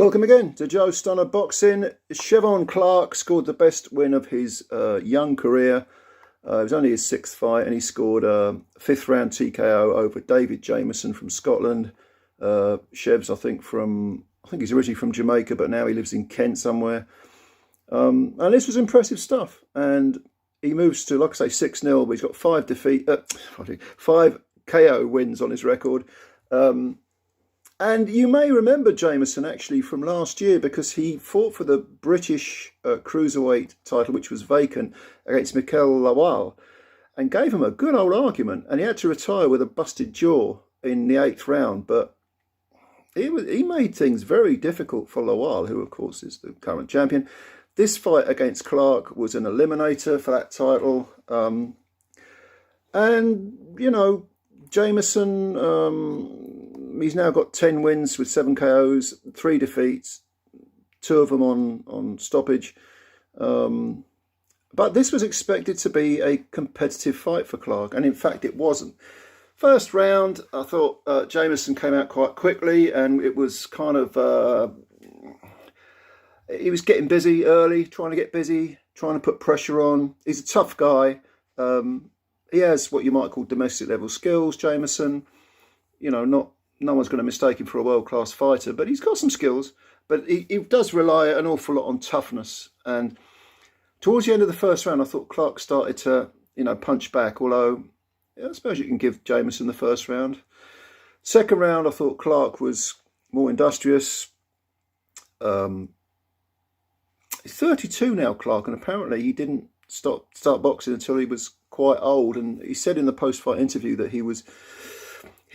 Welcome again to Joe Stunner Boxing. Cheavon Clarke scored the best win of his young career. It was only his sixth fight, and he scored a fifth round TKO over DAVID Jamieson from Scotland. Chev's, I think he's originally from Jamaica, but now he lives in Kent somewhere. And this was impressive stuff. And he moves to, like I say, 6-0, but he's got five KO wins on his record. And you may remember Jamieson actually from last year, because he fought for the British cruiserweight title, which was vacant, against Mikael Lawal, and gave him a good old argument. And he had to retire with a busted jaw in the 8th round. But he made things very difficult for Lawal, who of course is the current champion. This fight against Clarke was an eliminator for that title. And, you know, Jamieson... he's now got 10 wins with 7 KOs, 3 defeats, 2 of them on stoppage. But this was expected to be a competitive fight for Clarke, and in fact it wasn't. First round, I thought Jamieson came out quite quickly, and it was kind of... he was getting busy early, trying to get busy, trying to put pressure on. He's a tough guy. He has what you might call domestic level skills, Jamieson. You know, no one's going to mistake him for a world-class fighter, but he's got some skills. But he does rely an awful lot on toughness. And towards the end of the first round, I thought Clarke started to, punch back. Although, I suppose you can give Jamieson the first round. Second round, I thought Clarke was more industrious. He's 32 now, Clarke, and apparently he didn't start boxing until he was quite old. And he said in the post-fight interview that he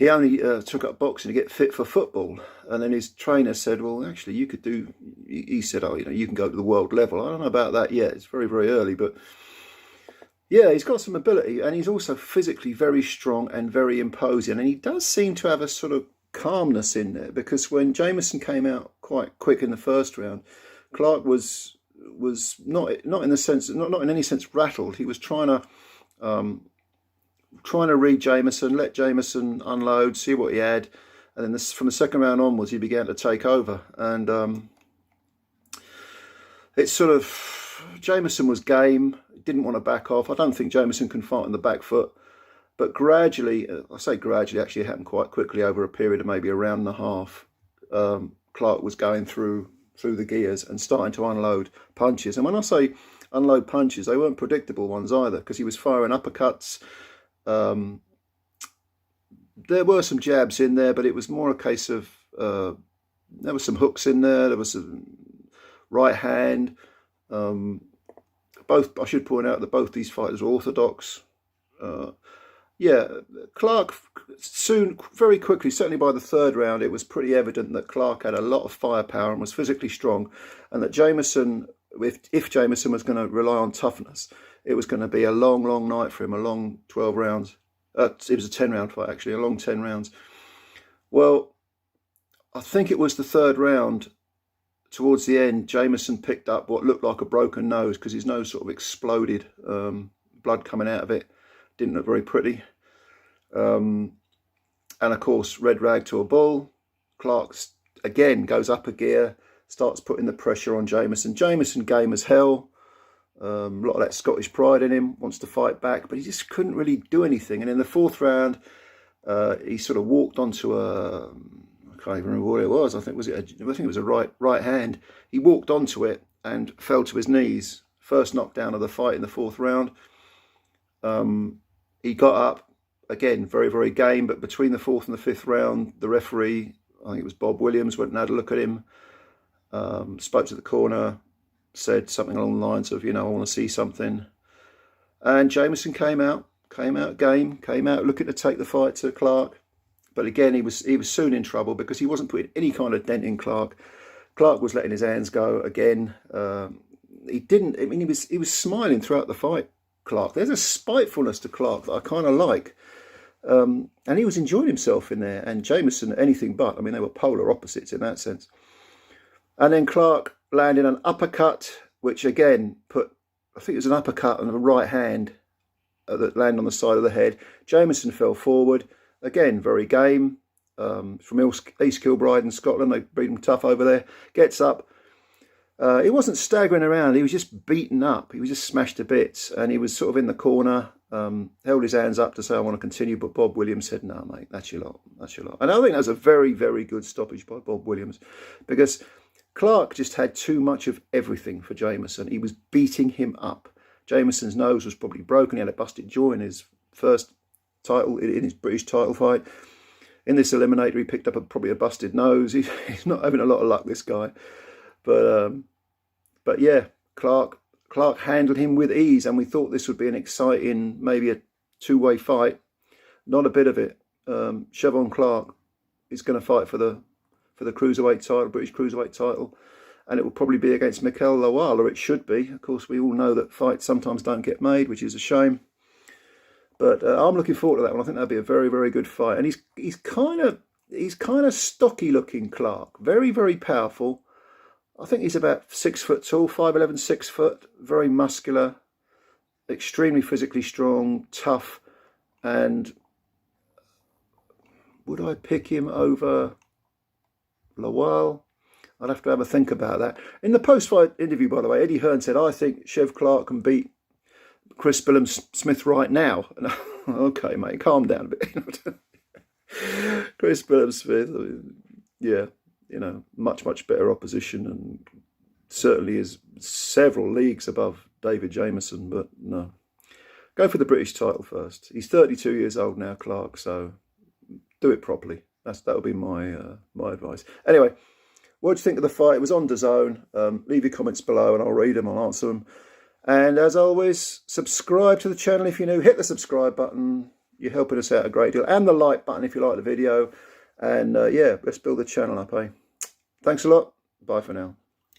only took up boxing to get fit for football. And then his trainer said, well, actually, you could do... He said, you can go to the world level. I don't know about that yet. It's very, very early. But, yeah, he's got some ability. And he's also physically very strong and very imposing. And he does seem to have a sort of calmness in there. Because when Jamieson came out quite quick in the first round, Clarke was not in the sense... Not in any sense rattled. He was trying to read Jamieson, let Jamieson unload, see what he had, and then from the second round onwards he began to take over. And it's sort of, Jamieson was game, didn't want to back off. I don't think Jamieson can fight on the back foot, but gradually, I say gradually, actually it happened quite quickly over a period of maybe a round and a half. Clarke was going through the gears and starting to unload punches. And when I say unload punches, they weren't predictable ones either, because he was firing uppercuts. There were some jabs in there, but it was more a case of there were some hooks in there. There was some right hand. I should point out that both these fighters were orthodox. Clarke soon, very quickly, certainly by the third round, it was pretty evident that Clarke had a lot of firepower and was physically strong, and that Jamieson, if Jamieson was going to rely on toughness, it was going to be a long, long night for him, a long 12 rounds. It was a 10-round fight, actually, a long 10 rounds. Well, I think it was the third round, towards the end, Jamieson picked up what looked like a broken nose, because his nose sort of exploded, blood coming out of it. Didn't look very pretty. And of course, red rag to a bull. Clarke, again, goes up a gear, starts putting the pressure on Jamieson. Jamieson game as hell. A lot of that Scottish pride in him, wants to fight back, but he just couldn't really do anything. And in the fourth round, he sort of walked onto I can't even remember what it was. I think it was a right hand. He walked onto it and fell to his knees. First knockdown of the fight in the fourth round. He got up again, very, very game. But between the fourth and the fifth round, the referee, I think it was Bob Williams, went and had a look at him. Spoke to the corner. Said something along the lines of, I want to see something. And Jamieson came out looking to take the fight to Clarke. But again, he was soon in trouble, because he wasn't putting any kind of dent in Clarke. Clarke was letting his hands go again. He was smiling throughout the fight, Clarke. There's a spitefulness to Clarke that I kind of like. And he was enjoying himself in there. And Jamieson, anything but. I mean, they were polar opposites in that sense. And then Clarke landed an uppercut, which again I think it was an uppercut on the right hand that landed on the side of the head. Jamieson fell forward. Again, very game. from East Kilbride in Scotland. They breed them tough over there. Gets up. He wasn't staggering around. He was just beaten up. He was just smashed to bits. And he was sort of in the corner, held his hands up to say, I want to continue. But Bob Williams said, no, mate, that's your lot. That's your lot. And I think that was a very, very good stoppage by Bob Williams, because Clarke just had too much of everything for Jamieson. He was beating him up. Jamieson's nose was probably broken. He had a busted jaw in his first title, in his British title fight. In this eliminator, he picked up probably a busted nose. He's not having a lot of luck, this guy. But yeah, Clarke handled him with ease, and we thought this would be an exciting, maybe a two-way fight. Not a bit of it. Cheavon Clarke is going to fight for the cruiserweight title, British cruiserweight title, and it will probably be against Mikael Lawal, or it should be. Of course, we all know that fights sometimes don't get made, which is a shame. But I'm looking forward to that one. I think that'll be a very, very good fight. And he's kind of stocky looking, Clarke. Very, very powerful. I think he's about 6 foot tall, 5'11", 6 foot, very muscular, extremely physically strong, tough. And would I pick him over Lawal? I'd have to have a think about that. In the post-fight interview, by the way, Eddie Hearn said, I think Chev Clarke can beat Chris Billam-Smith right now. And, okay, mate, calm down a bit. Chris Billam-Smith, yeah. You know, much better opposition, and certainly is several leagues above David Jamieson. But no, go for the British title first. He's 32 years old now, Clarke, so do it properly. That'll be my my advice. Anyway, what do you think of the fight? It was on DAZN. Leave your comments below, and I'll read them. I'll answer them. And as always, subscribe to the channel if you're new. Hit the subscribe button. You're helping us out a great deal, and the like button if you like the video. And yeah, let's build the channel up, eh? Thanks a lot. Bye for now.